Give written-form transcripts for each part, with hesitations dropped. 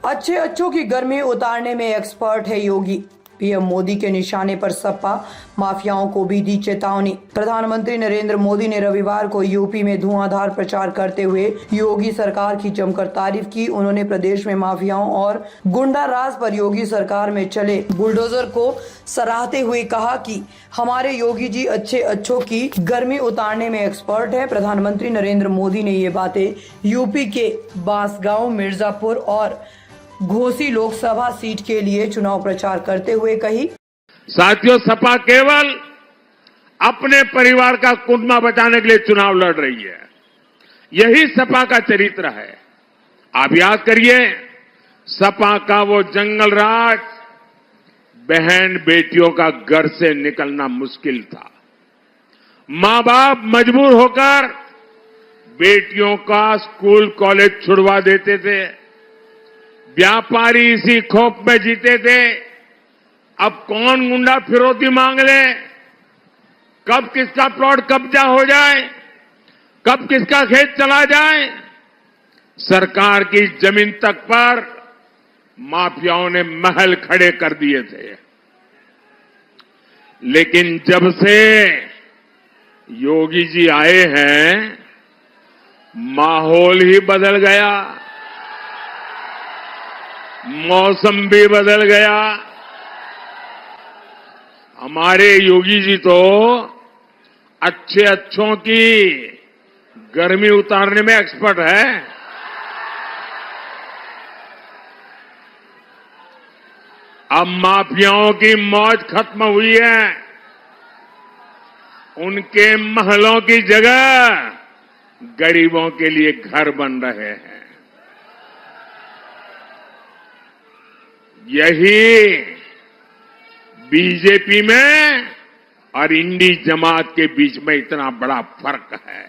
अच्छे अच्छों की गर्मी उतारने में एक्सपर्ट है योगी। पीएम मोदी के निशाने पर सपा माफियाओं को भी दी चेतावनी। प्रधानमंत्री नरेंद्र मोदी ने रविवार को यूपी में धुआंधार प्रचार करते हुए योगी सरकार की जमकर तारीफ की। उन्होंने प्रदेश में माफियाओं और गुंडा राज पर योगी सरकार में चले बुलडोजर को सराहते हुए कहा कि हमारे योगी जी अच्छे अच्छों की गर्मी उतारने में एक्सपर्ट है। प्रधानमंत्री नरेंद्र मोदी ने ये बातें यूपी के बांसगांव, मिर्जापुर और घोसी लोकसभा सीट के लिए चुनाव प्रचार करते हुए कही। साथियों, सपा केवल अपने परिवार का कुंडा बचाने के लिए चुनाव लड़ रही है। यही सपा का चरित्र है। आप याद करिए, सपा का वो जंगल राज, बहन बेटियों का घर से निकलना मुश्किल था। मां बाप मजबूर होकर बेटियों का स्कूल कॉलेज छुड़वा देते थे। व्यापारी इसी खौफ में जीते थे, अब कौन गुंडा फिरौती मांग ले, कब किसका प्लॉट कब्जा हो जाए, कब किसका खेत चला जाए। सरकार की जमीन तक पर माफियाओं ने महल खड़े कर दिए थे। लेकिन जब से योगी जी आए हैं, माहौल ही बदल गया, मौसम भी बदल गया। हमारे योगी जी तो अच्छे अच्छों की गर्मी उतारने में एक्सपर्ट है। अब माफियाओं की मौज खत्म हुई है। उनके महलों की जगह गरीबों के लिए घर बन रहे हैं। यही बीजेपी में और इंडी जमात के बीच में इतना बड़ा फर्क है।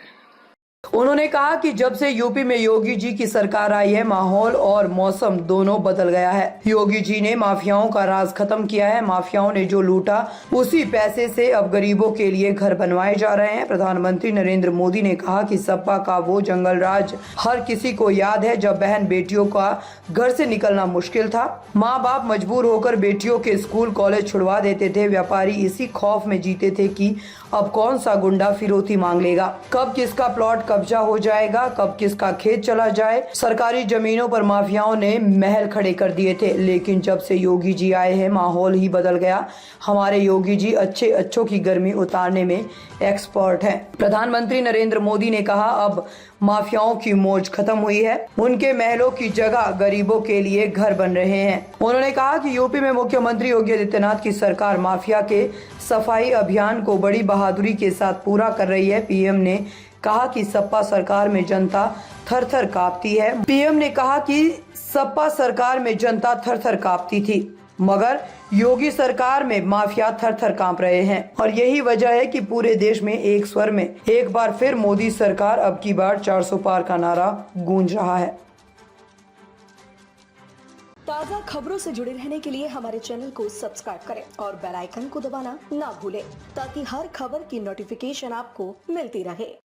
उन्होंने कहा कि जब से यूपी में योगी जी की सरकार आई है, माहौल और मौसम दोनों बदल गया है। योगी जी ने माफियाओं का राज खत्म किया है। माफियाओं ने जो लूटा, उसी पैसे से अब गरीबों के लिए घर बनवाए जा रहे हैं। प्रधानमंत्री नरेंद्र मोदी ने कहा कि सपा का वो जंगल राज हर किसी को याद है, जब बहन बेटियों का घर से निकलना मुश्किल था। माँ बाप मजबूर होकर बेटियों के स्कूल कॉलेज छुड़वा देते थे। व्यापारी इसी खौफ में जीते थे कि अब कौन सा गुंडा फिरौती मांग लेगा, कब किसका प्लॉट कब्जा हो जाएगा, कब किसका खेत चला जाए। सरकारी जमीनों पर माफियाओं ने महल खड़े कर दिए थे। लेकिन जब से योगी जी आए हैं, माहौल ही बदल गया। हमारे योगी जी अच्छे अच्छों की गर्मी उतारने में एक्सपर्ट हैं। प्रधानमंत्री नरेंद्र मोदी ने कहा, अब माफियाओं की मौज खत्म हुई है। उनके महलों की जगह गरीबों के लिए घर बन रहे हैं। उन्होंने कहा कि यूपी में मुख्यमंत्री योगी आदित्यनाथ की सरकार माफिया के सफाई अभियान को बड़ी बहादुरी के साथ पूरा कर रही है। पीएम ने कहा कि सपा सरकार में जनता थर थर कांपती है। पीएम ने कहा कि सपा सरकार में जनता थर थर कांपती थी, मगर योगी सरकार में माफिया थर थर कांप रहे हैं। और यही वजह है कि पूरे देश में एक स्वर में एक बार फिर मोदी सरकार, अब की बार 400 पार का नारा गूंज रहा है। ताज़ा खबरों से जुड़े रहने के लिए हमारे चैनल को सब्सक्राइब करें और बेल आइकन को दबाना ना भूलें, ताकि हर खबर की नोटिफिकेशन आपको मिलती रहे।